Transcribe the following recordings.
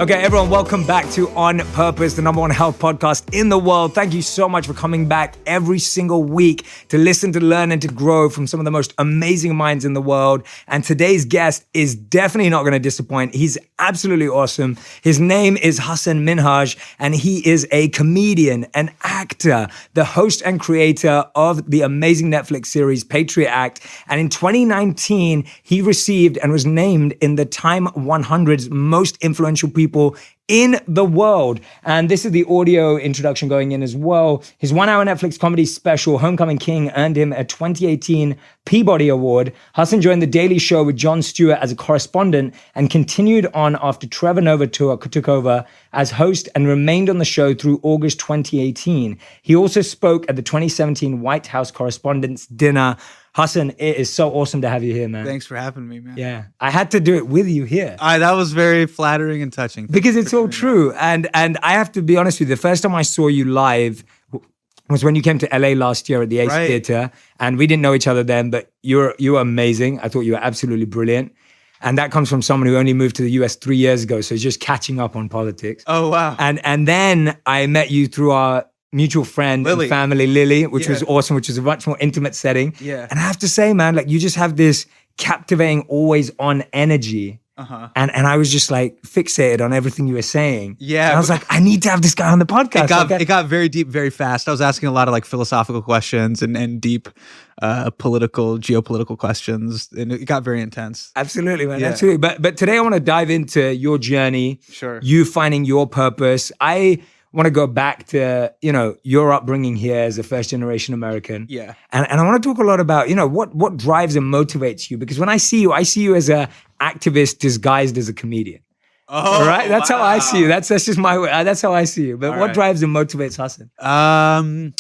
Okay, everyone, welcome back to On Purpose, the #1 health podcast in the world. Thank you so much for coming back every single week to listen, to learn, and to grow from some of the most amazing minds in the world. And today's guest is definitely not going to disappoint. He's absolutely awesome. His name is Hasan Minhaj, and he is a comedian, an actor, the host and creator of the amazing Netflix series Patriot Act. And in 2019, he received and was named in the Time 100's most influential people in the world. And this is the audio introduction going in as well. His 1-hour Netflix comedy special, Homecoming King, earned him a 2018 Peabody Award. Hasan joined The Daily Show with Jon Stewart as a correspondent and continued on after Trevor Noah took over as host and remained on the show through August 2018. He also spoke at the 2017 White House Correspondents' Dinner. Hasan, it is so awesome to have you here, man. Thanks for having me, man. Yeah, I had to do it with you here. That was very flattering and touching. Because it's all true. And I have to be honest with you, the first time I saw you live was when you came to LA last year at the Ace Theater. And we didn't know each other then, but you were amazing. I thought you were absolutely brilliant. And that comes from someone who only moved to the US 3 years ago. So just catching up on politics. Oh, wow. And then I met you through our mutual friend and family, Lily, which was awesome, which was a much more intimate setting. Yeah. And I have to say, man, like you just have this captivating, always on energy. And I was just like fixated on everything you were saying. Yeah. And I was like, I need to have this guy on the podcast. It got very deep, very fast. I was asking a lot of like philosophical questions and deep geopolitical questions. And it got very intense. Absolutely, man. Yeah. Absolutely. But today I want to dive into your journey. Sure. You finding your purpose. I want to go back to, your upbringing here as a first generation American. Yeah. And I want to talk a lot about, what drives and motivates you. Because when I see you as an activist disguised as a comedian. Oh, right? That's how I see you. That's just my way. That's how I see you. But what drives and motivates Hasan? I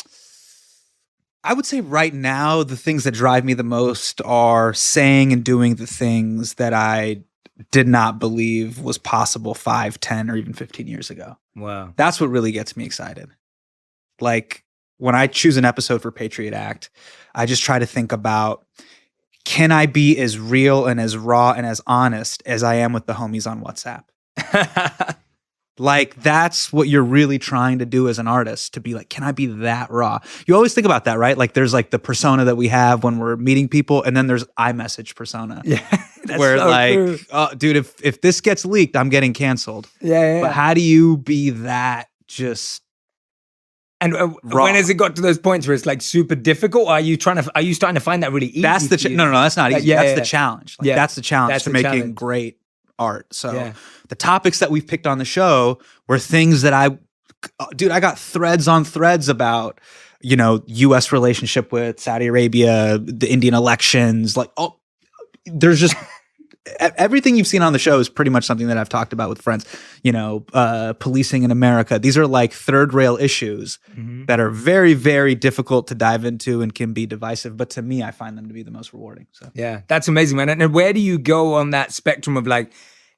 would say right now, the things that drive me the most are saying and doing the things that I did not believe was possible 5, 10, or even 15 years ago. Wow. That's what really gets me excited. Like when I choose an episode for Patriot Act, I just try to think about, can I be as real and as raw and as honest as I am with the homies on WhatsApp? Like that's what you're really trying to do as an artist, to be like, can I be that raw? You always think about that, right? Like there's like the persona that we have when we're meeting people, and then there's iMessage persona. Yeah. That's where so like, true. Dude, if this gets leaked, I'm getting canceled. Yeah. But how do you be that just and when has it got to those points where it's like super difficult? Or are you starting to find that really easy? That's the no, that's not easy. That's the challenge. Like, that's the challenge to making great art. So the topics that we've picked on the show were things that I got threads on threads about, U.S. relationship with Saudi Arabia, the Indian elections, like, there's just everything you've seen on the show is pretty much something that I've talked about with friends, policing in America. These are like third rail issues that are very, very difficult to dive into and can be divisive. But to me, I find them to be the most rewarding. So yeah, that's amazing, man. And where do you go on that spectrum of like,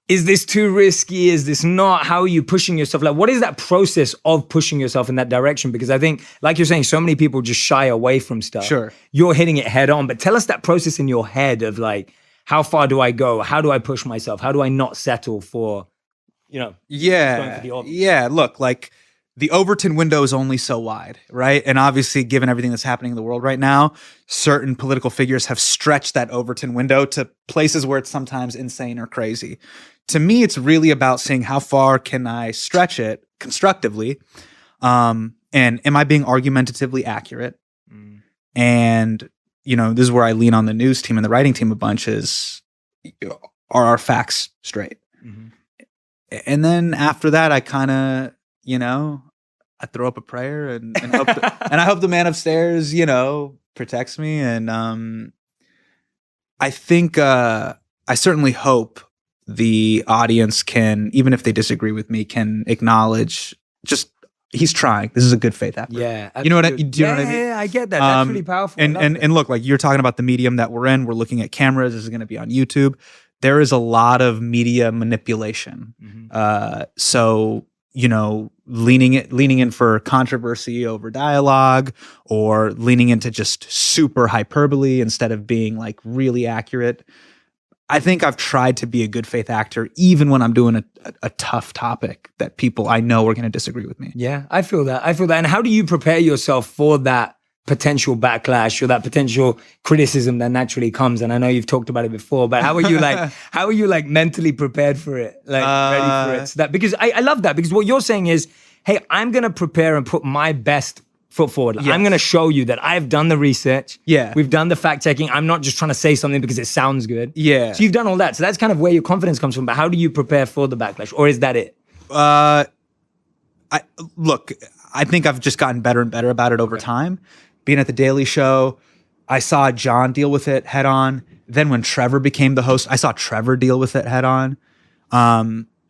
is this too risky? Is this not? How are you pushing yourself? Like, what is that process of pushing yourself in that direction? Because I think, like you're saying, so many people just shy away from stuff. Sure. You're hitting it head on. But tell us that process in your head of like, how far do I go? How do I push myself? How do I not settle for, going for the obvious? Yeah. Look, like the Overton window is only so wide, right? And obviously, given everything that's happening in the world right now, certain political figures have stretched that Overton window to places where it's sometimes insane or crazy. To me, it's really about seeing how far can I stretch it constructively, and am I being argumentatively accurate? And this is where I lean on the news team and the writing team a bunch is, are our facts straight? And then after that, I kind of, I throw up a prayer and hope and I hope the man upstairs, protects me. And I think I certainly hope the audience can, even if they disagree with me, can acknowledge just he's trying. This is a good faith effort. Yeah, absolutely. You know what I mean? Yeah, I get that. That's really powerful. And look, like you're talking about the medium that we're in. We're looking at cameras. This is going to be on YouTube. There is a lot of media manipulation. So leaning in for controversy over dialogue, or leaning into just super hyperbole instead of being like really accurate. I think I've tried to be a good faith actor, even when I'm doing a tough topic that people I know are going to disagree with me. Yeah, I feel that. And how do you prepare yourself for that potential backlash or that potential criticism that naturally comes? And I know you've talked about it before, but how are you like mentally prepared for it? Like ready for it? So that, because I love that, because what you're saying is, hey, I'm going to prepare and put my best foot forward. Like, Yes. I'm going to show you that I've done the research. Yeah. We've done the fact checking. I'm not just trying to say something because it sounds good. Yeah. So you've done all that. So that's kind of where your confidence comes from. But how do you prepare for the backlash? Or is that it? I think I've just gotten better and better about it over time. Being at the Daily Show, I saw John deal with it head on. Then when Trevor became the host, I saw Trevor deal with it head on.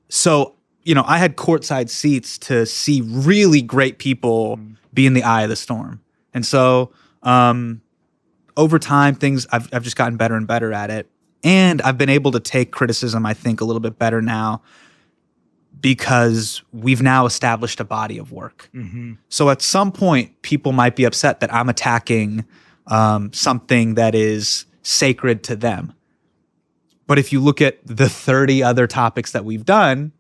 So, I had courtside seats to see really great people be in the eye of the storm. And so, over time, I've just gotten better and better at it. And I've been able to take criticism, I think, a little bit better now, because we've now established a body of work. Mm-hmm. So at some point, people might be upset that I'm attacking something that is sacred to them. But if you look at the 30 other topics that we've done,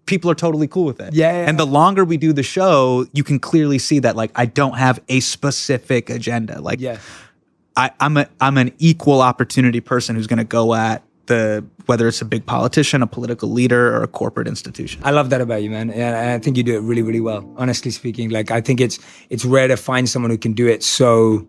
people are totally cool with it. Yeah. And the longer we do the show, you can clearly see that, like, I don't have a specific agenda. Like, Yeah. I'm an equal opportunity person who's going to go at whether it's a big politician, a political leader, or a corporate institution. I love that about you, man. And I think you do it really, really well. Honestly speaking, like, I think it's rare to find someone who can do it so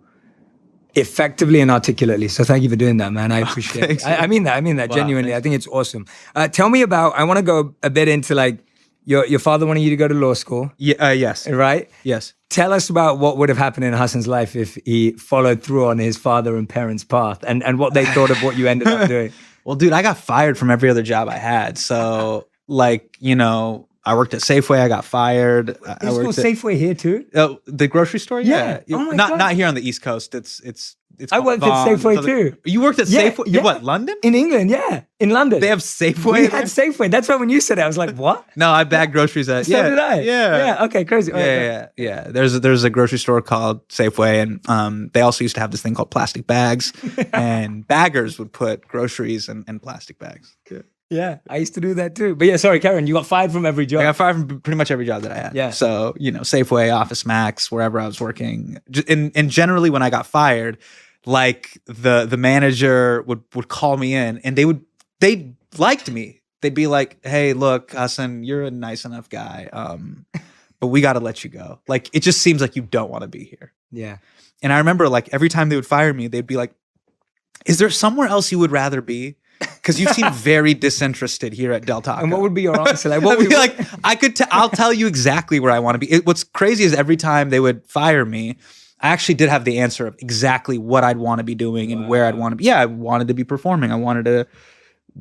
effectively and articulately. So thank you for doing that, man. I appreciate it. I mean that Wow, genuinely. thanks. I think it's awesome. Tell me about, I want to go a bit into, like, your father wanted you to go to law school, Yeah. Yes. right? Yes. Tell us about what would have happened in Hasan's life if he followed through on his father and parents' path, and what they thought of what you ended up doing. Well, dude, I got fired from every other job I had. So, like, I worked at Safeway. I got fired. I Is there a worked at Safeway here too? the grocery store. Yeah. Yeah. Oh my not God. not here on the East Coast. It's I called worked at Vaughn's. Safeway too. You worked at Yeah, Safeway? yeah. What, London? In England, yeah. In London. They have Safeway? We had Safeway. That's why when you said it, I was like, what? No, I bagged groceries at. So did I. Yeah. Yeah, okay, crazy. All right, Yeah. There's a grocery store called Safeway, and they also used to have this thing called plastic bags, and baggers would put groceries in plastic bags. Yeah, I used to do that too. But yeah, sorry, Karen, you got fired from every job. I got fired from pretty much every job that I had. Yeah. So, Safeway, Office Max, wherever I was working. And generally when I got fired, like the manager would call me in, and they liked me. They'd be like, "Hey, look, Hasan, you're a nice enough guy. But we got to let you go. Like, it just seems like you don't want to be here." Yeah. And I remember, like, every time they would fire me, they'd be like, "Is there somewhere else you would rather be? Because you seem very disinterested here at Del Taco." And what would be your answer? Like, I'd be like, I'll tell you exactly where I want to be. What's crazy is every time they would fire me, I actually did have the answer of exactly what I'd want to be doing and where I'd want to be. Yeah, I wanted to be performing. I wanted to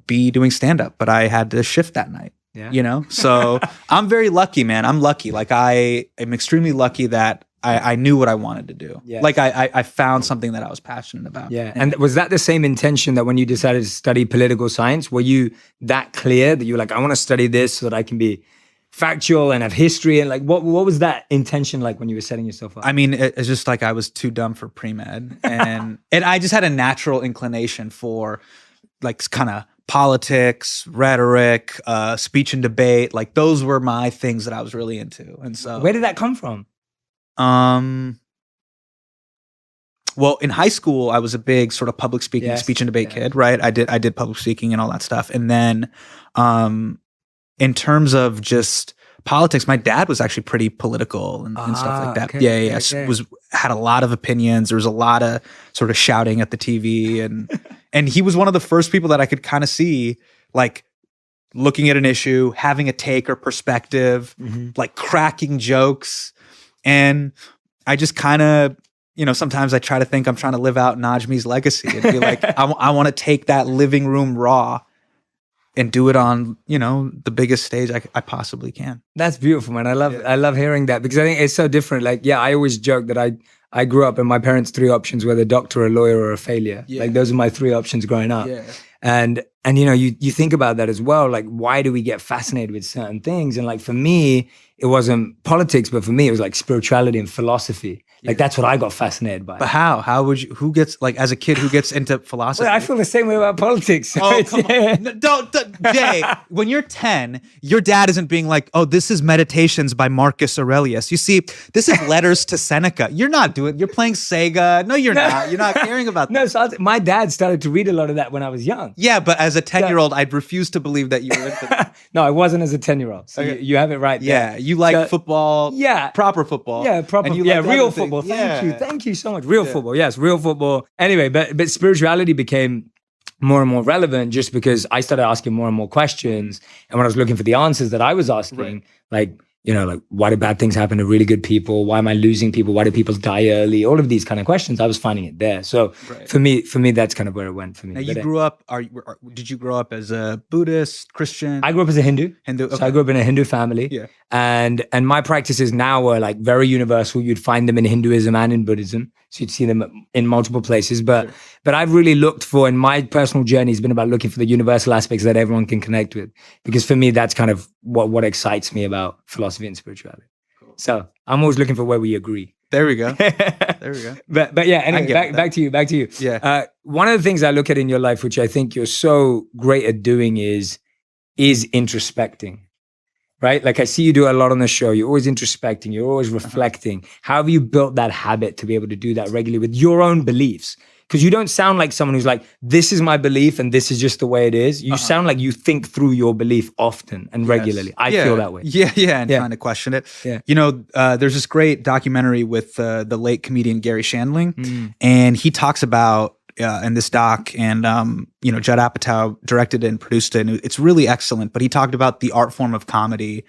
be doing stand-up, but I had to shift that night. Yeah. So I'm very lucky, man. I'm lucky. Like, I am extremely lucky that I knew what I wanted to do. Yeah. Like, I found something that I was passionate about. Yeah. And was that the same intention that when you decided to study political science, were you that clear that you were like, I want to study this so that I can be factual and have history? And like, what was that intention like when you were setting yourself up? I mean, it's just like I was too dumb for pre-med. And I just had a natural inclination for, like, kind of politics, rhetoric, speech and debate. Like, those were my things that I was really into. And so, where did that come from? Well, in high school, I was a big sort of public speaking, Yes. speech and debate kid, right? I did public speaking and all that stuff. And then, in terms of just politics, my dad was actually pretty political and stuff like that. Okay, Yeah. okay. Had a lot of opinions. There was a lot of sort of shouting at the TV, and he was one of the first people that I could kind of see, like, looking at an issue, having a take or perspective, like cracking jokes. And I just kind of, sometimes I try to think I'm trying to live out Najmi's legacy and be like, I want to take that living room raw and do it on, the biggest stage I possibly can. That's beautiful, man. I love hearing that, because I think it's so different. Like, yeah, I always joke that I grew up and my parents' three options were the doctor, a lawyer, or a failure. Yeah. Like, those are my three options growing up. Yeah. And you think about that as well. Like, why do we get fascinated with certain things? And like, for me, it wasn't politics, but for me, it was like spirituality and philosophy. Like that's what I got fascinated by. But how would you, who gets, like, as a kid who gets into philosophy? Well, I feel the same way about politics. Oh, come on. No, don't, Jay, when you're 10, your dad isn't being like, oh, this is Meditations by Marcus Aurelius. You see, this is Letters to Seneca. You're not doing, you're playing Sega. No, you're not. You're not caring about that. No, so my dad started to read a lot of that when I was young. Yeah, but as a 10-year-old, I'd refuse to believe that you were into that. No, I wasn't as a 10-year-old. So you have it right there. Yeah, you like football. Yeah. Proper football. Yeah, proper. And you yeah, like real other things. football. Thank you so much. Real football. Yes, real football. Anyway, but spirituality became more and more relevant just because I started asking more and more questions. And when I was looking for the answers that I was asking, like, you know, like, why do bad things happen to really good people? Why am I losing people? Why do people die early? All of these kind of questions, I was finding it there. So for me, that's kind of where it went for me. Now, you grew up, did you grow up as a Buddhist, Christian? I grew up as a Hindu. Okay. So I grew up in a Hindu family. Yeah. And my practices now are like very universal. You'd find them in Hinduism and in Buddhism. So you'd see them in multiple places. But I've really looked for, in my personal journey, has been about looking for the universal aspects that everyone can connect with. Because for me, that's kind of what excites me about philosophy and spirituality. Cool. So I'm always looking for where we agree. There we go. There we go. But yeah, anyway, back to you. Yeah. One of the things I look at in your life, which I think you're so great at doing is introspecting. Right? Like I see you do a lot on the show. You're always introspecting. You're always reflecting. How have you built that habit to be able to do that regularly with your own beliefs? Because you don't sound like someone who's like, this is my belief and this is just the way it is. You sound like you think through your belief often and regularly. I feel that way. Yeah, and trying to question it. Yeah. You know, there's this great documentary with the late comedian Gary Shandling, and he talks about in this doc, and you know, Judd Apatow directed it and produced it, and it's really excellent. But he talked about the art form of comedy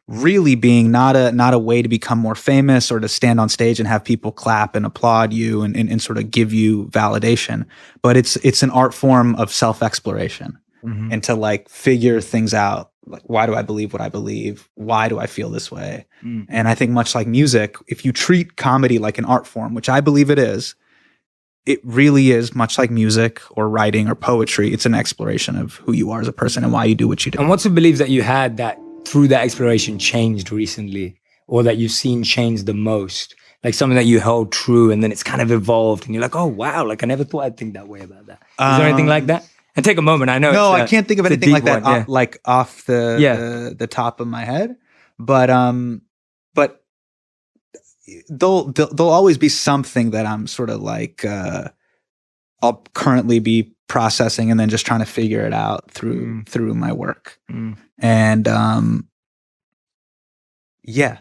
really being not a way to become more famous or to stand on stage and have people clap and applaud you and sort of give you validation, but it's an art form of self-exploration and to like figure things out. Like, why do I believe what I believe? Why do I feel this way? And I think much like music, if you treat comedy like an art form, which I believe it is, it really is much like music or writing or poetry. It's an exploration of who you are as a person and why you do what you do. And what's the belief that you had that through that exploration changed recently, or that you've seen change the most? Like something that you held true and then it's kind of evolved and you're like, oh, wow, like I never thought I'd think that way about that. Is there anything like that? And take a moment. I know. No, I can't think of anything like that, like off the top of my head. But there'll always be something that I'm sort of like I'll currently be processing and then just trying to figure it out through my work. And yeah.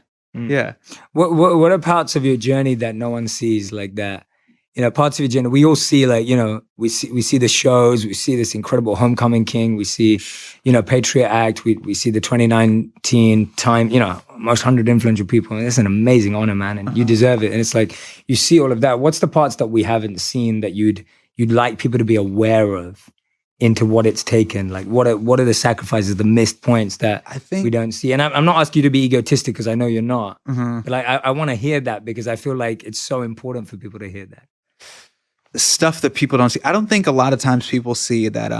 What are parts of your journey that no one sees like that? You know, parts of your journey we all see, like, you know, we see the shows, we see this incredible Homecoming King, we see, you know, Patriot Act, we see the 2019 Time, you know, most 100 influential people, and it's an amazing honor, man, and you deserve it. And it's like you see all of that. What's the parts that we haven't seen that you'd like people to be aware of into what it's taken? Like what are the sacrifices, the missed points that I think we don't see? And I'm not asking you to be egotistic because I know you're not, but like I want to hear that because I feel like it's so important for people to hear that. The stuff that people don't see. I don't think a lot of times people see that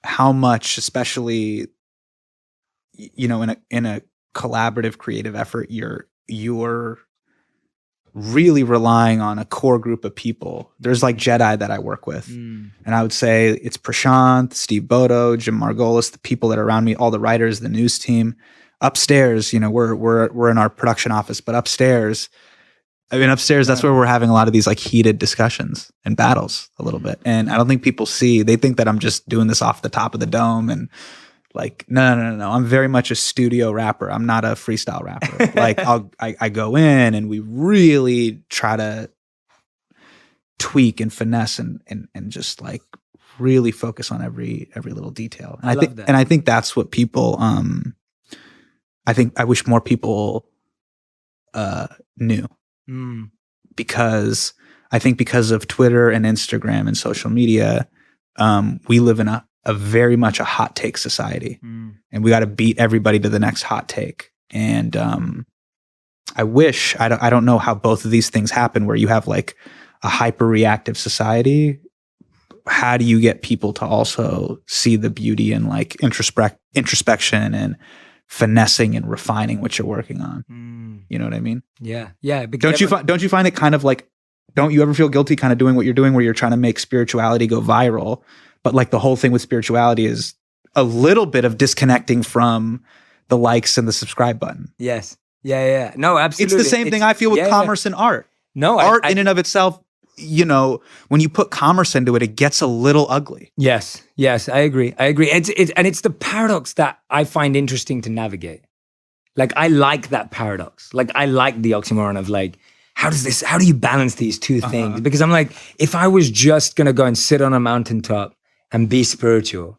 how much, especially, you know, in a collaborative creative effort, you're really relying on a core group of people. There's like Jedi that I work with, and I would say it's Prashant, Steve Bodo, Jim Margolis, the people that are around me, all the writers, the news team. Upstairs, you know, we're in our production office, but upstairs, that's where we're having a lot of these like heated discussions and battles a little bit. And I don't think people see, they think that I'm just doing this off the top of the dome and like, no. I'm very much a studio rapper. I'm not a freestyle rapper. Like I go in and we really try to tweak and finesse and just like really focus on every little detail. And I think that's what people, I wish more people knew. Because I think because of Twitter and Instagram and social media, we live in a very much a hot take society, and we got to beat everybody to the next hot take. And I wish, I don't know how both of these things happen, where you have like a hyper reactive society. How do you get people to also see the beauty and like introspection and finessing and refining what you're working on. You know what I mean? Yeah. Yeah. Don't you find it kind of like, don't you ever feel guilty kind of doing what you're doing where you're trying to make spirituality go viral, but like the whole thing with spirituality is a little bit of disconnecting from the likes and the subscribe button? Yes. Yeah. No, absolutely. It's the same thing I feel with commerce and art. No, art in and of itself, you know, when you put commerce into it, it gets a little ugly. Yes, I agree. It's the paradox that I find interesting to navigate. Like, I like that paradox. Like, I like the oxymoron of like, how do you balance these two things? Because I'm like, if I was just going to go and sit on a mountaintop and be spiritual,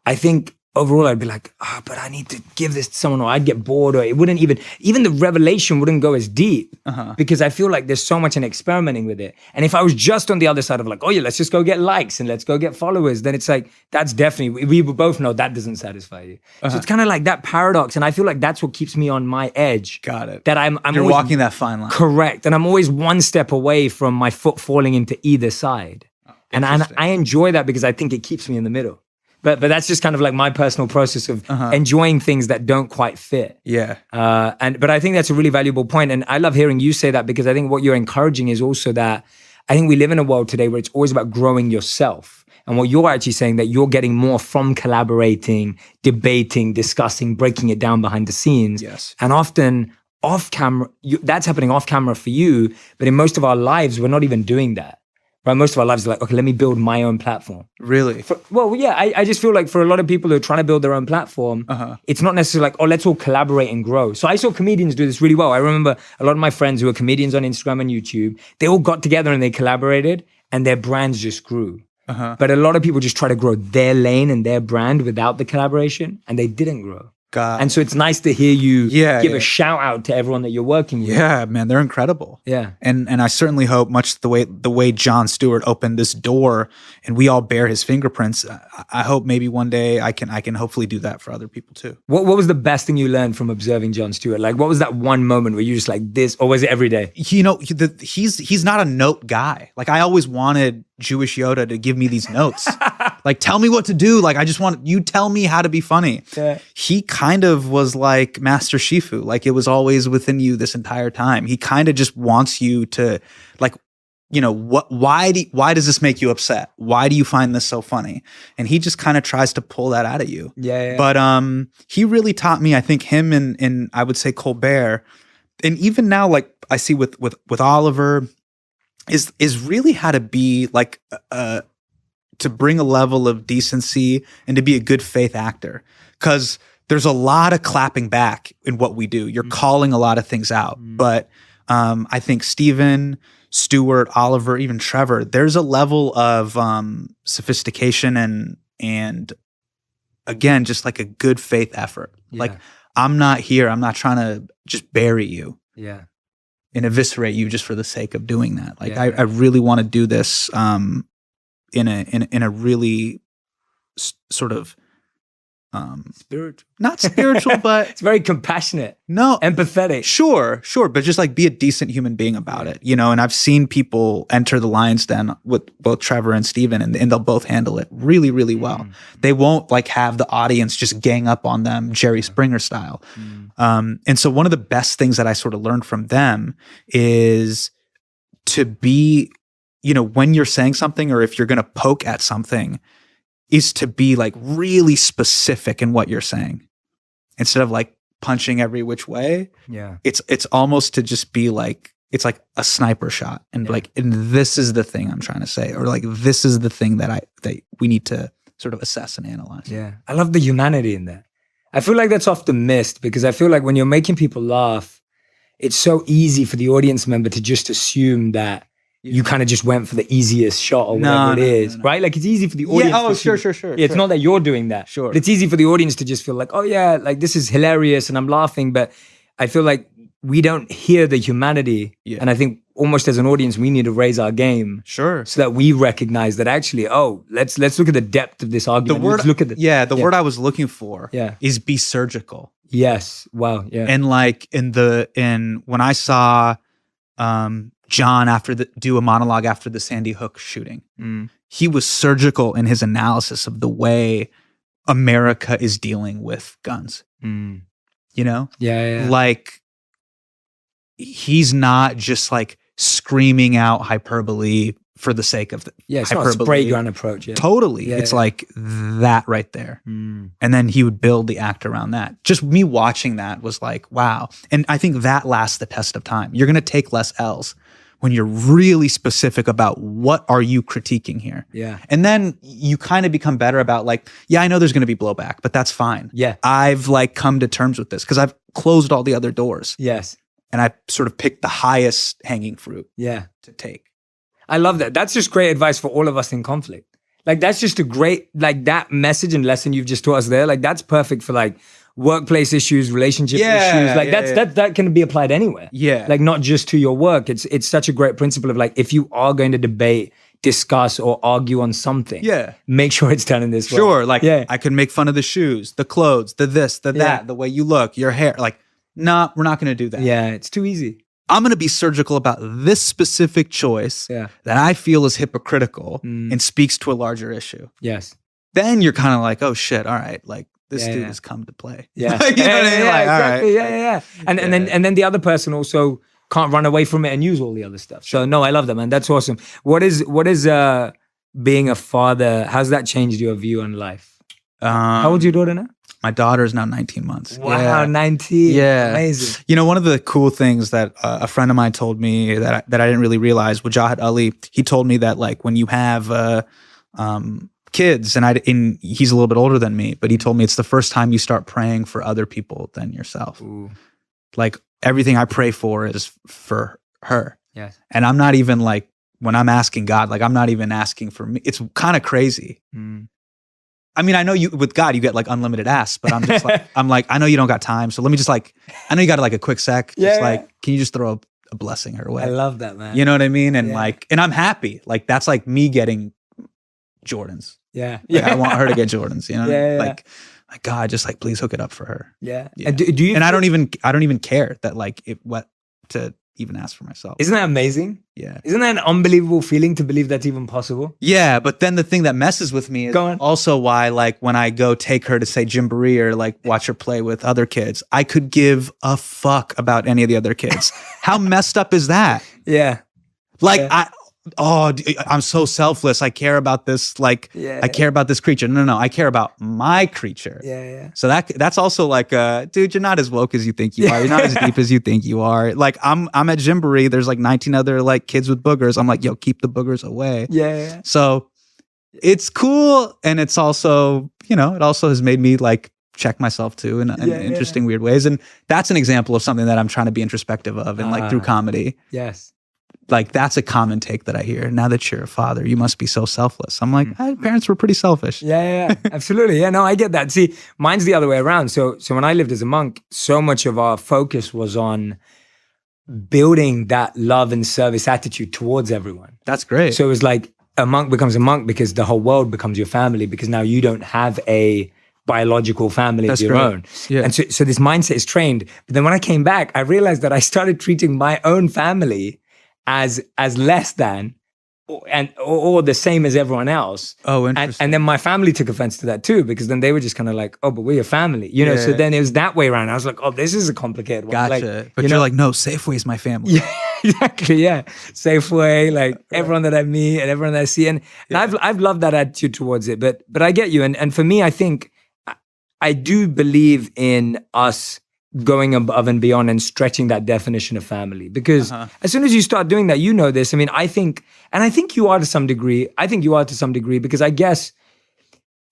I think overall I'd be like, but I need to give this to someone, or I'd get bored, or it wouldn't even the revelation wouldn't go as deep because I feel like there's so much in experimenting with it. And if I was just on the other side of like, oh yeah, let's just go get likes and let's go get followers, then it's like, that's definitely, we both know that doesn't satisfy you. So it's kind of like that paradox. And I feel like that's what keeps me on my edge. Got it. That I'm You're always, walking that fine line. Correct. And I'm always one step away from my foot falling into either side. And I enjoy that because I think it keeps me in the middle. But that's just kind of like my personal process of enjoying things that don't quite fit. Yeah. But I think that's a really valuable point. And I love hearing you say that because I think what you're encouraging is also that I think we live in a world today where it's always about growing yourself. And what you're actually saying that you're getting more from collaborating, debating, discussing, breaking it down behind the scenes. Yes. And often off camera, that's happening off camera for you. But in most of our lives, we're not even doing that. Right? Most of our lives are like, okay, let me build my own platform. Really? I just feel like for a lot of people who are trying to build their own platform, it's not necessarily like, oh, let's all collaborate and grow. So I saw comedians do this really well. I remember a lot of my friends who are comedians on Instagram and YouTube, they all got together and they collaborated and their brands just grew. But a lot of people just try to grow their lane and their brand without the collaboration, and they didn't grow. And so it's nice to hear you give a shout out to everyone that you're working with. Yeah, man, they're incredible. Yeah. And I certainly hope, much the way Jon Stewart opened this door and we all bear his fingerprints, I hope maybe one day I can hopefully do that for other people too. What was the best thing you learned from observing Jon Stewart? Like, what was that one moment where you just like this, or was it every day? You know, he's not a note guy. Like, I always wanted Jewish Yoda to give me these notes. Like, tell me what to do. Like, I just want you tell me how to be funny. Yeah. He kind of was like Master Shifu. Like, it was always within you this entire time. He kind of just wants you to, like, you know, why does this make you upset? Why do you find this so funny? And he just kind of tries to pull that out of you. Yeah. But he really taught me, I think him and I would say Colbert, and even now, like I see with Oliver, is really how to be like to bring a level of decency and to be a good faith actor. Because there's a lot of clapping back in what we do. You're calling a lot of things out. But I think Steven, Stewart, Oliver, even Trevor, there's a level of sophistication and again, just like a good faith effort. Yeah. Like, I'm not trying to just bury you. Yeah. And eviscerate you just for the sake of doing that. Like, I really want to do this in a really sort of spiritual, not spiritual, but it's very compassionate. No, empathetic. Sure, but just like be a decent human being about it, you know. And I've seen people enter the Lion's Den with both Trevor and Steven, and they'll both handle it really, really well. They won't like have the audience just gang up on them, Jerry Springer style. And so one of the best things that I sort of learned from them is to be, you know, when you're saying something or if you're going to poke at something, is to be like really specific in what you're saying instead of like punching every which way. Yeah. It's almost to just be like, it's like a sniper shot and like, and this is the thing I'm trying to say, or like, this is the thing that we need to sort of assess and analyze. Yeah. I love the humanity in that. I feel like that's often missed because I feel like when you're making people laugh, it's so easy for the audience member to just assume that you kind of just went for the easiest shot or whatever it is, right? Like, it's easy for the audience. Yeah, sure. Yeah, it's not that you're doing that. Sure. But it's easy for the audience to just feel like, oh yeah, like this is hilarious and I'm laughing. But I feel like we don't hear the humanity. Yeah. And I think almost as an audience, we need to raise our game. Sure. So that we recognize that actually, let's look at the depth of this argument. The word, let's look at the word I was looking for is be surgical. Yes. Wow. Yeah. And like when I saw John do a monologue after the Sandy Hook shooting, he was surgical in his analysis of the way America is dealing with guns. you know? Yeah. Like, he's not just like screaming out hyperbole for the sake of the It's hyperbole. not a spray gun approach. Yeah. Totally. Yeah, it's yeah. like that right there. And then he would build the act around that. Just me watching that was like, wow. And I think that lasts the test of time. You're going to take less L's when you're really specific about what are you critiquing here. Yeah. And then you kind of become better about like, yeah, I know there's going to be blowback, but that's fine. Yeah. I've like come to terms with this because I've closed all the other doors. Yes. And I sort of picked the highest hanging fruit Yeah. to take. I love that. That's just great advice for all of us in conflict. Like, that's just a great, like, that message and lesson you've just taught us there. Like, that's perfect for like workplace issues, relationship issues. Like, that can be applied anywhere. Yeah. Like, not just to your work. It's such a great principle of like, if you are going to debate, discuss, or argue on something, make sure it's done in this way. Sure. Like, I can make fun of the shoes, the clothes, the this, the that, the way you look, your hair. Like, nah, we're not going to do that. Yeah, it's too easy. I'm going to be surgical about this specific choice that I feel is hypocritical and speaks to a larger issue. Yes. Then you're kind of like, oh shit, all right, like this dude has come to play. Yeah. You know what I mean? Like, exactly. all right. Yeah. And then the other person also can't run away from it and use all the other stuff. So no, I love that, man. That's awesome. What is being a father? How's that changed your view on life? How old's your daughter now? My daughter is now 19 months. Wow, 19. Yeah. Amazing. You know, one of the cool things that a friend of mine told me that I didn't really realize, Wajahat Ali, he told me that like when you have kids, and he's a little bit older than me, but he told me it's the first time you start praying for other people than yourself. Ooh. Like everything I pray for is for her. Yes. And I'm not even like, when I'm asking God, like I'm not even asking for me. It's kind of crazy. I mean, I know with God, you get like unlimited asks, but I'm just like, I know you don't got time. So let me just like, I know you got like a quick sec. Just like, can you just throw a blessing her way? I love that, man. You know what I mean? And like, and I'm happy. Like, that's like me getting Jordans. Yeah. Like, I want her to get Jordans, you know? Yeah. Like God, just like, please hook it up for her. Yeah. Yeah. And do you? And I don't even care that like what to even ask for myself. Isn't that amazing? Yeah. Isn't that an unbelievable feeling to believe that's even possible? Yeah, but then the thing that messes with me is also why, like, when I go take her to say Gymboree or like watch her play with other kids, I could give a fuck about any of the other kids. How messed up is that? Yeah. Like, I'm so selfless. I care about this. Like, I care about this creature. No. I care about my creature. Yeah. So that's also like, dude, you're not as woke as you think you are. You're not as deep as you think you are. Like, I'm at Gymboree. There's like 19 other like kids with boogers. I'm like, yo, keep the boogers away. Yeah. So it's cool, and it's also, you know, it also has made me like check myself too in interesting, weird ways. And that's an example of something that I'm trying to be introspective of, and like through comedy. Yes. Like, that's a common take that I hear. Now that you're a father, you must be so selfless. I'm like, parents were pretty selfish. Yeah. Absolutely. Yeah, no, I get that. See, mine's the other way around. So when I lived as a monk, so much of our focus was on building that love and service attitude towards everyone. That's great. So it was like a monk becomes a monk because the whole world becomes your family, because now you don't have a biological family of your own. Yeah. And so this mindset is trained. But then when I came back, I realized that I started treating my own family as less than or the same as everyone else. Oh, interesting. And then my family took offense to that too, because then they were just kind of like, oh, but we're your family, you know? So then it was that way around. I was like, oh, this is a complicated one. Gotcha. Like, but you're like, no, Safeway's my family. Yeah, exactly. Yeah. Safeway, like everyone that I meet and everyone that I see. And I've loved that attitude towards it. But I get you. And for me, I think I do believe in us going above and beyond and stretching that definition of family, because as soon as you start doing that, you know this. I mean, I think you are to some degree. Because I guess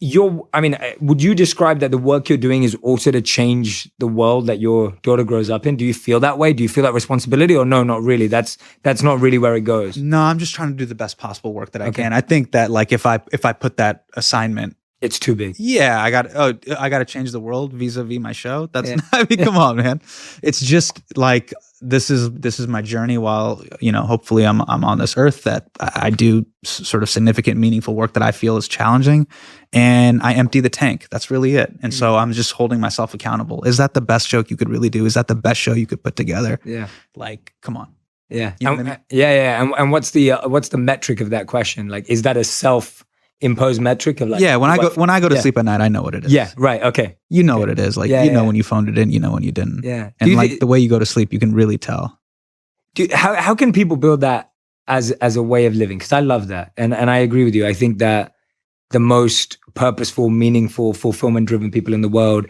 would you describe that the work you're doing is also to change the world that your daughter grows up in? Do you feel that way? Do you feel that responsibility, or no, not really? That's not really where it goes. No, I'm just trying to do the best possible work that I can. I think that like if I put that assignment, it's too big. Yeah, I got to change the world vis-a-vis my show. That's I mean, come on, man. It's just like this is my journey while, you know, hopefully I'm on this earth, that I do sort of significant, meaningful work that I feel is challenging, and I empty the tank. That's really it. And so I'm just holding myself accountable. Is that the best joke you could really do? Is that the best show you could put together? Yeah. Like, come on. Yeah. You know what I mean? Yeah. And what's the metric of that question? Like, is that a self imposed metric of like, yeah, when I go to sleep at night, I know what it is. Yeah, right. Okay. You know what it is. Like, you know when you phoned it in, you know when you didn't. Yeah. And like the way you go to sleep, you can really tell. How can people build that as a way of living? Because I love that. And I agree with you. I think that the most purposeful, meaningful, fulfillment-driven people in the world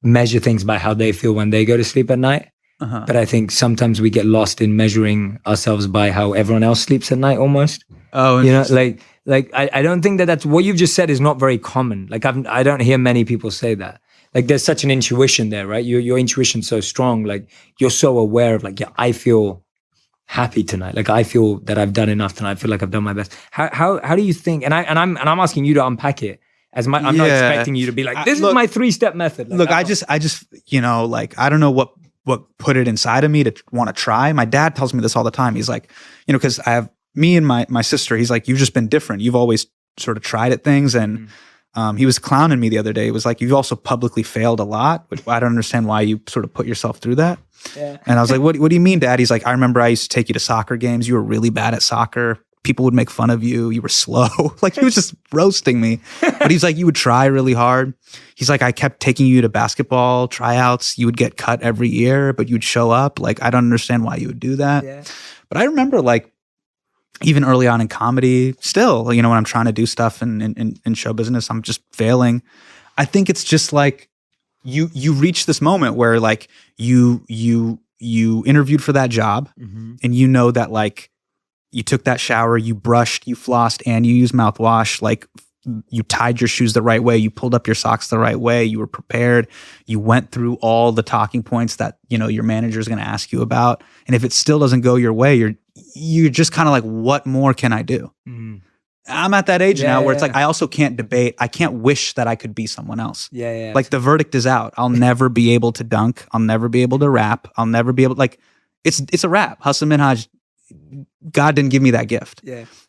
measure things by how they feel when they go to sleep at night. But I think sometimes we get lost in measuring ourselves by how everyone else sleeps at night almost. Oh, you know, like I don't think that's what you've just said is not very common. Like I don't hear many people say that. Like there's such an intuition there, right? Your intuition's so strong. Like you're so aware of like, yeah, I feel happy tonight. Like I feel that I've done enough tonight. I feel like I've done my best. How do you think? And I'm asking you to unpack it. I'm not expecting you to be like, this is my 3-step method. Like, look, I just, you know, like, I don't know what put it inside of me to want to try. My dad tells me this all the time. He's like, you know, because I have me and my sister, he's like, you've just been different. You've always sort of tried at things. And he was clowning me the other day. It was like, you've also publicly failed a lot, but I don't understand why you sort of put yourself through that. Yeah. And I was like, what do you mean, Dad? He's like, I remember I used to take you to soccer games. You were really bad at soccer. People would make fun of you. You were slow. Like he was just roasting me. But he's like, you would try really hard. He's like, I kept taking you to basketball tryouts. You would get cut every year, but you'd show up. Like, I don't understand why you would do that. Yeah. But I remember like, even early on in comedy, still, you know, when I'm trying to do stuff in show business, I'm just failing. I think it's just like, you reach this moment where like you interviewed for that job and you know that like, you took that shower, you brushed, you flossed, and you used mouthwash. Like you tied your shoes the right way, you pulled up your socks the right way, you were prepared, you went through all the talking points that, you know, your manager is going to ask you about. And if it still doesn't go your way, you're just kind of like, what more can I do? I'm at that age now where it's like, I also can't debate. I can't wish that I could be someone else. Like the verdict is out. I'll never be able to dunk. I'll never be able to rap. I'll never be able, like, it's a rap. Hasan Minhaj, God didn't give me that gift.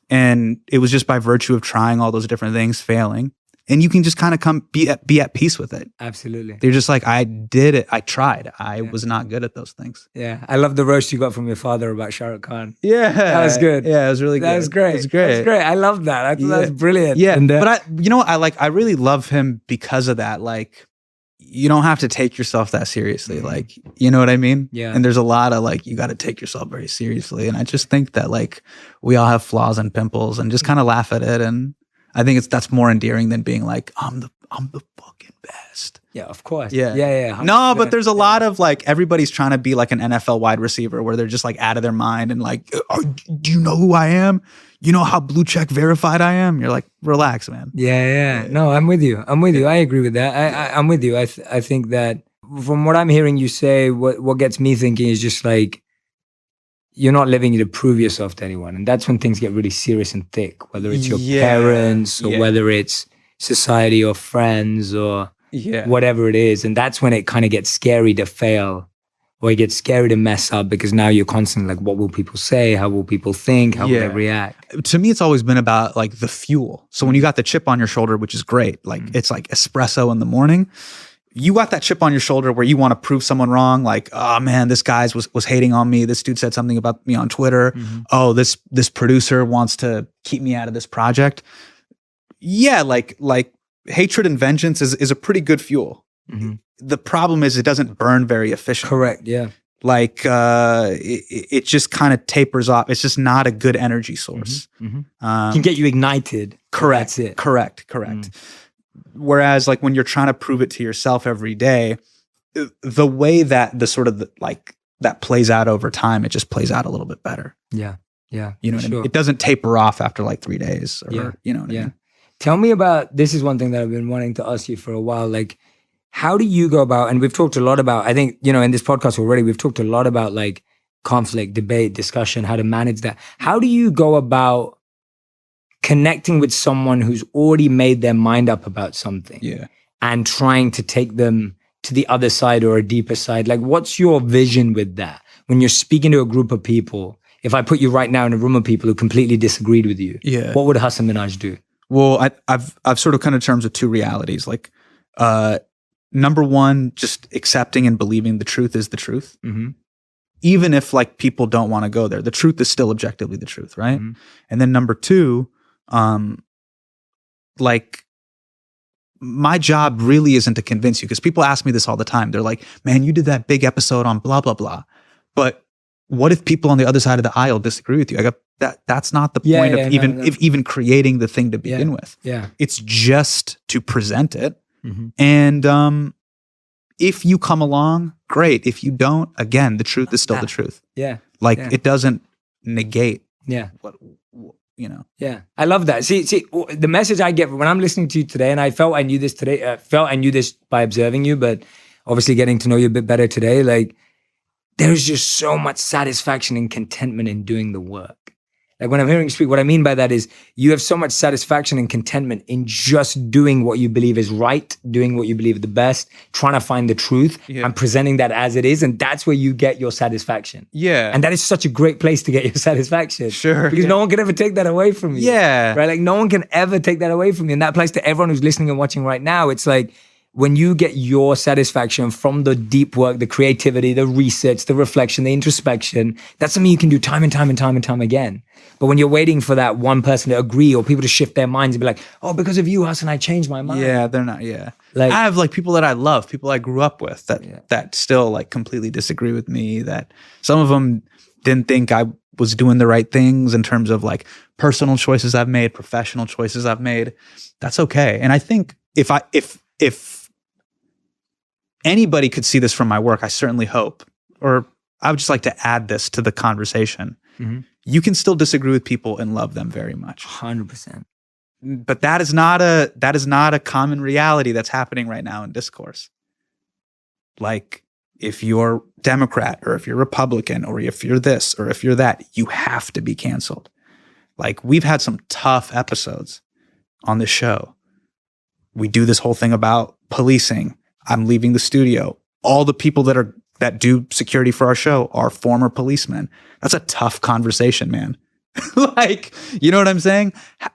And it was just by virtue of trying all those different things, failing. And you can just kind of be at peace with it. Absolutely. They're just like, I did it. I tried. I was not good at those things. Yeah. I love the roast you got from your father about Shah Rukh Khan. Yeah. That was good. Yeah, it was really good. That was great. It was great. That was great. I love that. I thought that was brilliant. Yeah. And, but you know what? I really love him because of that. Like, you don't have to take yourself that seriously. Like, you know what I mean? Yeah. And there's a lot of like, you got to take yourself very seriously. And I just think that like, we all have flaws and pimples and just kind of laugh at it. And I think that's more endearing than being like, I'm the fucking best. Yeah, of course. Yeah. No, but there's a lot of like, everybody's trying to be like an NFL wide receiver where they're just like out of their mind and like, do you know who I am? You know how blue check verified I am? You're like, relax, man. Yeah. No, I'm with you. I agree with that. I'm with you. I think that from what I'm hearing you say, what gets me thinking is just like, you're not living to prove yourself to anyone. And that's when things get really serious and thick, whether it's your parents or whether it's society or friends or whatever it is. And that's when it kind of gets scary to fail or it gets scary to mess up because now you're constantly like, what will people say? How will people think? How will they react? To me, it's always been about like the fuel. So when you got the chip on your shoulder, which is great, like it's like espresso in the morning, you got that chip on your shoulder where you want to prove someone wrong. Like, oh man, this guy was hating on me. This dude said something about me on Twitter. Oh, this producer wants to keep me out of this project. Yeah, like hatred and vengeance is a pretty good fuel. The problem is it doesn't burn very efficiently. Correct. Yeah. Like it just kind of tapers off. It's just not a good energy source. Can get you ignited. Correct. That's it. Correct. Whereas like when you're trying to prove it to yourself every day, the way that that plays out over time, it just plays out a little bit better. Yeah. You know what I mean? It doesn't taper off after like 3 days or, you know what I mean? Tell me about, this is one thing that I've been wanting to ask you for a while. Like, how do you go about, and we've talked a lot about, I think, you know, in this podcast already, we've talked a lot about like conflict, debate, discussion, how to manage that. How do you go about connecting with someone who's already made their mind up about something and trying to take them to the other side or a deeper side? Like, what's your vision with that? When you're speaking to a group of people, if I put you right now in a room of people who completely disagreed with you, what would Hasan Minhaj do? Well, I've sort of come to terms with two realities. Like, number one, just accepting and believing the truth is the truth. Even if like people don't want to go there, the truth is still objectively the truth, right? And then number two, like, my job really isn't to convince you, because people ask me this all the time. They're like, man, you did that big episode on blah, blah, blah. But what if people on the other side of the aisle disagree with you? I go, that's not the point of even creating the thing to begin with. Yeah. It's just to present it. Mm-hmm. And if you come along, great. If you don't, again, the truth is still the truth. Yeah. Like, it doesn't negate what you know. Yeah, I love that. See, the message I get when I'm listening to you today, and I felt I knew this today, felt I knew this by observing you, but obviously getting to know you a bit better today, like, there's just so much satisfaction and contentment in doing the work. Like, when I'm hearing you speak, what I mean by that is you have so much satisfaction and contentment in just doing what you believe is right, doing what you believe is the best, trying to find the truth and presenting that as it is. And that's where you get your satisfaction. Yeah. And that is such a great place to get your satisfaction. Sure. Because no one can ever take that away from you. Yeah. Right? Like, no one can ever take that away from you. And that applies to everyone who's listening and watching right now. It's like, when you get your satisfaction from the deep work, the creativity, the research, the reflection, the introspection, that's something you can do time and time and time and time again. But when you're waiting for that one person to agree or people to shift their minds and be like, oh, because of you, Hasan, I changed my mind. Yeah, they're not, Like, I have like people that I love, people I grew up with that still like completely disagree with me, that some of them didn't think I was doing the right things in terms of like personal choices I've made, professional choices I've made. That's okay. And I think if anybody could see this from my work, I certainly hope, or I would just like to add this to the conversation. Mm-hmm. You can still disagree with people and love them very much. 100%. But that is not a common reality that's happening right now in discourse. Like, if you're Democrat or if you're Republican or if you're this or if you're that, you have to be canceled. Like, we've had some tough episodes on this show. We do this whole thing about policing. I'm leaving the studio. All the people that do security for our show are former policemen. That's a tough conversation, man. Like, you know what I'm saying?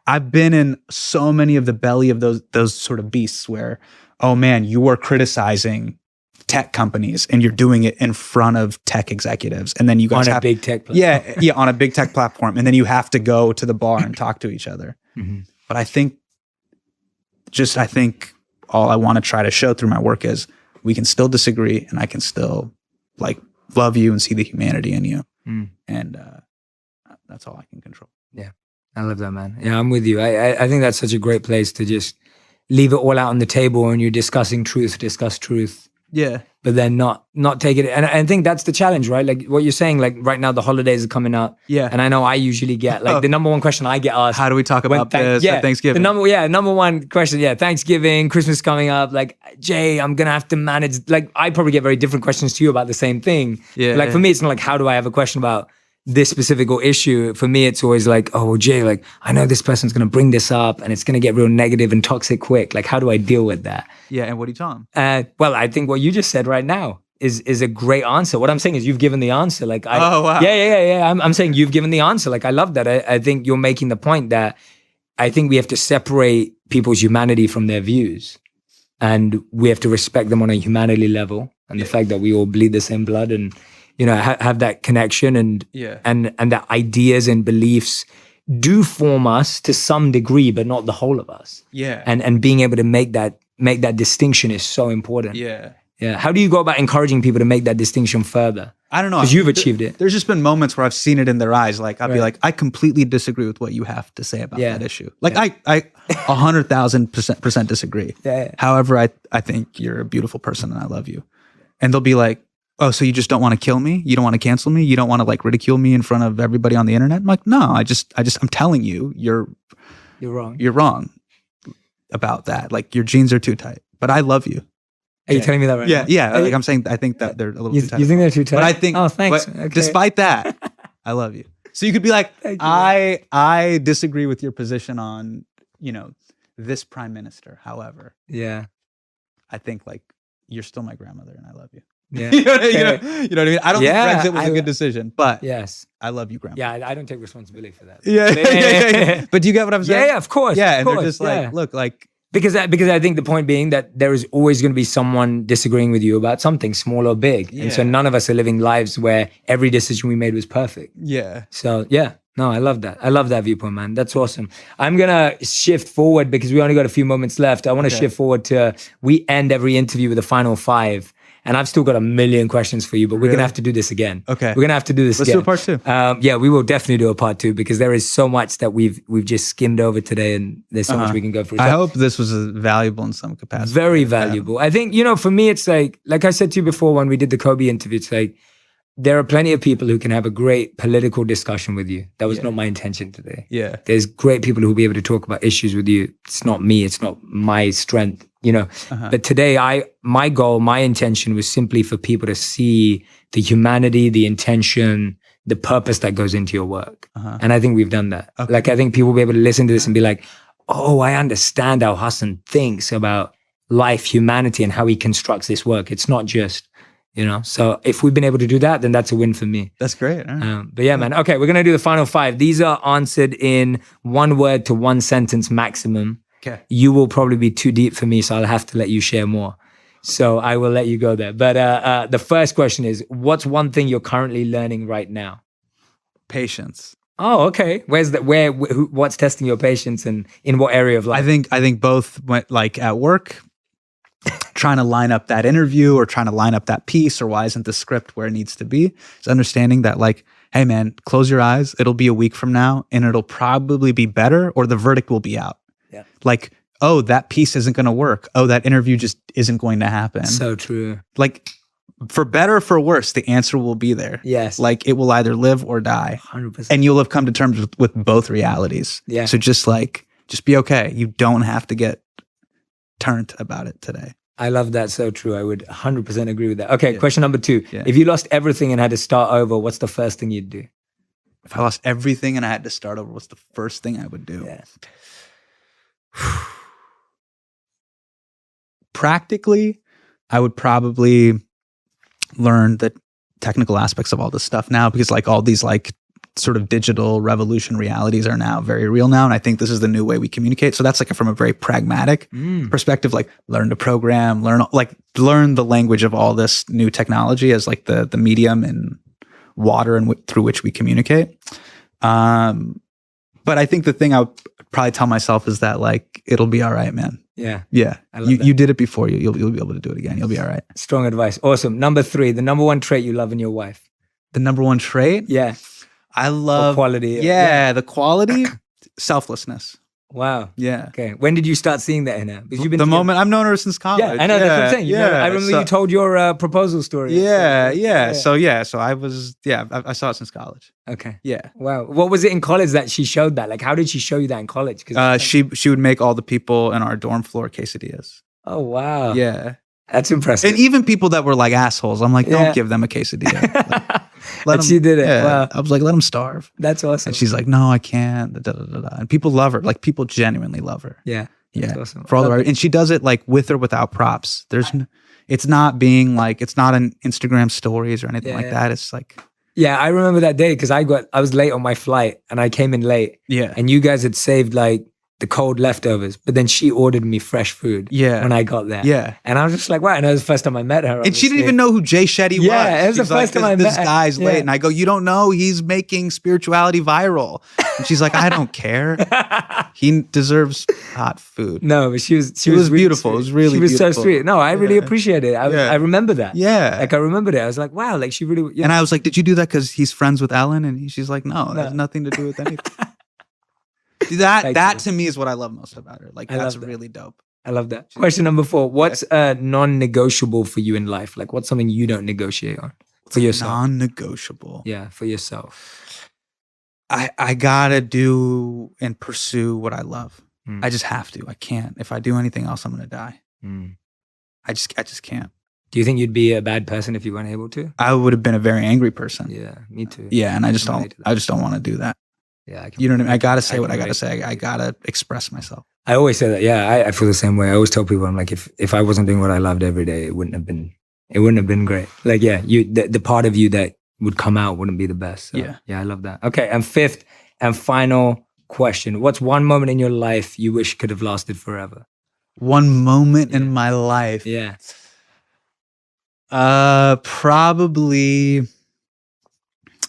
I've been in so many of the belly of those sort of beasts where, oh man, you are criticizing tech companies and you're doing it in front of tech executives. And then you guys on a big tech platform. Yeah, on a big tech platform. And then you have to go to the bar and talk to each other. Mm-hmm. But I think all I want to try to show through my work is we can still disagree and I can still like love you and see the humanity in you. And that's all I can control. Yeah. I love that, man. Yeah, I'm with you. I think that's such a great place to just leave it all out on the table and you're discuss truth. Yeah. But then not take it. And I think that's the challenge, right? Like what you're saying, like right now the holidays are coming up. Yeah. And I know I usually get like the number one question I get asked. How do we talk about this at Thanksgiving? Number one question. Yeah. Thanksgiving, Christmas coming up. Like, Jay, I'm going to have to manage. Like, I probably get very different questions to you about the same thing. Yeah. Like for me, it's not like, how do I have a question about this specific issue? For me, it's always like, oh, well, Jay, like, I know this person's going to bring this up and it's going to get real negative and toxic quick. Like, how do I deal with that? Yeah. And what do you tell them? Well, I think what you just said right now is a great answer. What I'm saying is you've given the answer. Like, oh, wow. Yeah. I'm saying you've given the answer. Like, I love that. I think you're making the point that I think we have to separate people's humanity from their views. And we have to respect them on a humanity level. And the fact that we all bleed the same blood and, you know, have that connection and that ideas and beliefs do form us to some degree, but not the whole of us. Yeah. And being able to make that distinction is so important. Yeah. Yeah. How do you go about encouraging people to make that distinction further? I don't know. Because you've achieved it. There's just been moments where I've seen it in their eyes. Like, I'll be like, I completely disagree with what you have to say about that issue. Like, I 100,000% disagree. Yeah. However, I think you're a beautiful person and I love you. And they'll be like, oh, so you just don't want to kill me? You don't want to cancel me? You don't want to like ridicule me in front of everybody on the internet? I'm like, no, I'm telling you, you're wrong. You're wrong about that. Like, your jeans are too tight, but I love you. Are you telling me that right now? Yeah. Like, I'm saying, I think that they're a little too tight. You think they're too tight? But I think, oh, thanks. Okay. Despite that, I love you. So you could be like, I disagree with your position on, you know, this prime minister. However, I think like you're still my grandmother and I love you. Yeah. you know what I mean? I don't think Brexit was a good decision, but yes, I love you, grandma. Yeah, I don't take responsibility for that. Yeah. But do you get what I'm saying? Yeah, of course. Yeah, and they're just like, look, like, because I think the point being that there is always going to be someone disagreeing with you about something small or big. And so none of us are living lives where every decision we made was perfect. Yeah. So No, I love that. I love that viewpoint, man. That's awesome. I'm going to shift forward because we only got a few moments left. I want to shift forward to, we end every interview with the final 5. And I've still got a million questions for you, but we're going to have to do this again. Okay. We're going to have to do this again. Let's do a part 2. Yeah, we will definitely do a part 2 because there is so much that we've just skimmed over today and there's so much we can go through. So, I hope this was valuable in some capacity. very valuable. I think, for me, it's like I said to you before when we did the Kobe interview, it's like, there are plenty of people who can have a great political discussion with you. That was not my intention today. Yeah. There's great people who will be able to talk about issues with you. It's not me. It's not my strength, But today, my goal, my intention was simply for people to see the humanity, the intention, the purpose that goes into your work. And I think we've done that. Okay. Like, I think people will be able to listen to this and be like, oh, I understand how Hasan thinks about life, humanity, and how he constructs this work. It's not just... so if we've been able to do that, then that's a win for me. That's great. All right. But yeah, man. Okay, we're going to do the final 5. These are answered in 1 word to 1 sentence maximum. Okay. You will probably be too deep for me, so I'll have to let you share more. So I will let you go there. But the first question is, what's one thing you're currently learning right now? Patience. Oh, okay. What's testing your patience and in what area of life? I think both like at work, trying to line up that interview or trying to line up that piece, or why isn't the script where it needs to be? It's understanding that like, hey man, close your eyes. It'll be a week from now and it'll probably be better, or the verdict will be out. Yeah. Like, oh, that piece isn't going to work. Oh, that interview just isn't going to happen. So true. Like, for better or for worse, the answer will be there. Yes. Like, it will either live or die. 100%. And you'll have come to terms with both realities. Yeah. So just be okay. You don't have to get turned about it today. I love that. So true. I would 100% agree with that. Okay, Yeah. question number 2. Yeah. If you lost everything and had to start over, what's the first thing you'd do? If I lost everything and I had to start over, what's the first thing I would do? Yeah. Practically, I would probably learn the technical aspects of all this stuff now, because like all these like sort of digital revolution realities are now very real now. And I think this is the new way we communicate. So that's like from a very pragmatic perspective, like learn to program, learn the language of all this new technology as like the medium and water and through which we communicate. But I think the thing I would probably tell myself is that like, it'll be all right, man. Yeah. Yeah. You did it before. You'll be able to do it again. You'll be all right. Strong advice. Awesome. Number 3, the number 1 trait you love in your wife. The number 1 trait? Yeah. I love quality. Yeah, the quality, selflessness. Wow. Yeah. Okay. When did you start seeing that in her? Because you've been the moment I've known her since college. Yeah, I know. That's what I'm saying. I remember you told your proposal story. Yeah. So I was. I saw it since college. Okay. Yeah. Wow. What was it in college that she showed that? Like, how did she show you that in college? She would make all the people in our dorm floor quesadillas. Oh wow. Yeah. That's impressive. And even people that were like assholes, I'm like, don't give them a quesadilla. But she did it. Yeah. Wow. I was like, let them starve. That's awesome. And she's like, no, I can't. Da, da, da, da. And people love her. Like people genuinely love her. Yeah. Yeah. That's awesome. For all the right. And she does it like with or without props. It's not being like, it's not an Instagram stories or anything like that. It's like. Yeah, I remember that day because I was late on my flight and I came in late. Yeah. And you guys had saved like the cold leftovers, but then she ordered me fresh food when I got there. Yeah. And I was just like, wow. And that was the first time I met her. And she didn't even know who Jay Shetty was. Yeah, it was the first time I met her. This guy's late. And I go, you don't know, he's making spirituality viral. And she's like, I don't care. He deserves hot food. No, but she was really beautiful. Sweet. It was really beautiful. She was so sweet. No, I really appreciate it. I remember that. Yeah. Like I remembered it. I was like, wow, like she really. And I was like, did you do that because he's friends with Ellen? And she's like, no, that has nothing to do with anything. That to me is what I love most about her. Like that's really dope. I love that. Question number 4. What's non-negotiable for you in life? Like what's something you don't negotiate on for yourself? Non-negotiable. Yeah, for yourself. I gotta do and pursue what I love. I just have to. I can't. If I do anything else, I'm gonna die. I just can't. Do you think you'd be a bad person if you weren't able to? I would have been a very angry person. Yeah, me too. Yeah, and I just don't want to do that. Yeah, you know what I mean? I gotta say what I gotta say. I gotta express myself. I always say that. Yeah, I feel the same way. I always tell people, I'm like, if I wasn't doing what I loved every day, it wouldn't have been great. Like, yeah, the part of you that would come out wouldn't be the best. So, yeah, I love that. Okay, and 5th and final question: what's one moment in your life you wish could have lasted forever? One moment in my life. Yeah. Probably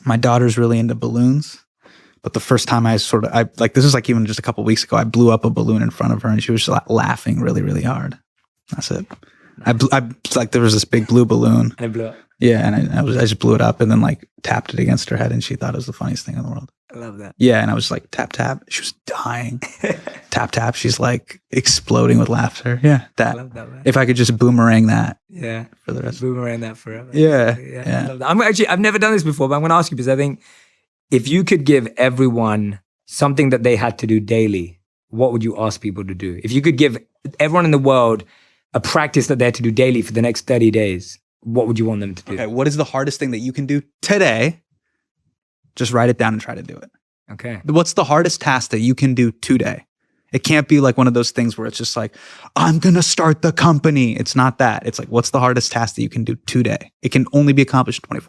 my daughter's really into balloons. But the first time this is like even just a couple weeks ago, I blew up a balloon in front of her and she was just laughing really, really hard. That's it. There was this big blue balloon. And it blew up. Yeah, and I just blew it up and then like tapped it against her head and she thought it was the funniest thing in the world. I love that. Yeah, and I was like, tap, tap. She was dying. Tap, tap. She's like exploding with laughter. Yeah, I love that, man. If I could just boomerang that. Yeah. For the rest. Boomerang that forever. Yeah. I love that. I've never done this before, but I'm going to ask you because I think if you could give everyone something that they had to do daily, what would you ask people to do? If you could give everyone in the world a practice that they had to do daily for the next 30 days, what would you want them to do? Okay, what is the hardest thing that you can do today? Just write it down and try to do it. Okay. What's the hardest task that you can do today? It can't be like one of those things where it's just like, I'm going to start the company. It's not that. It's like, what's the hardest task that you can do today? It can only be accomplished in 24.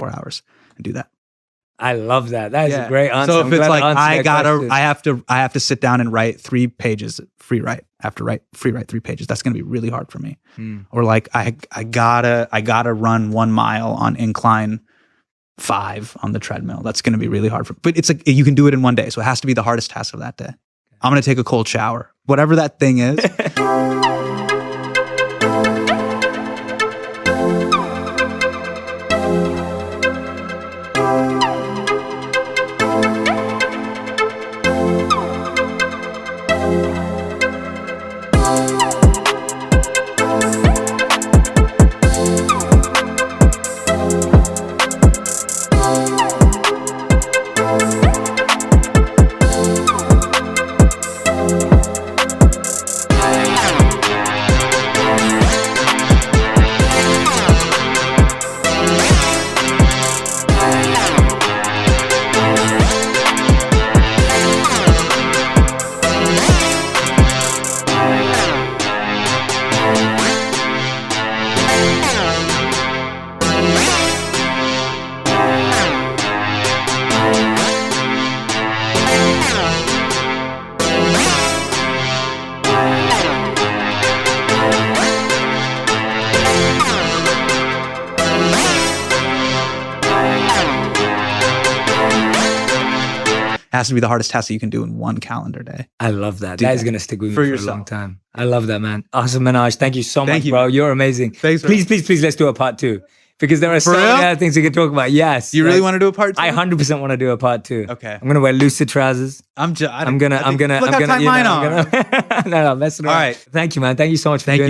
Hours and do that. I love that. That is a great answer. So if it's like I have to sit down and write 3 pages free write. I have to free write 3 pages. That's going to be really hard for me. Or like I gotta run 1 mile on incline 5 on the treadmill. That's going to be really hard but it's like you can do it in one day. So it has to be the hardest task of that day. I'm going to take a cold shower. Whatever that thing is. Has to be the hardest task that you can do in 1 calendar day. I love that. That is going to stick with me for a long time. I love that, man. Hasan Minhaj, thank you so much, bro. You're amazing. Thanks, please, let's do a part 2. Because there are so many other things we can talk about. Yes. You really want to do a part 2? I 100% want to do a part 2. Okay. I'm going to wear lucid trousers. I'm gonna look how tight mine are. No, messing around. All right. Thank you, man. Thank you so much for doing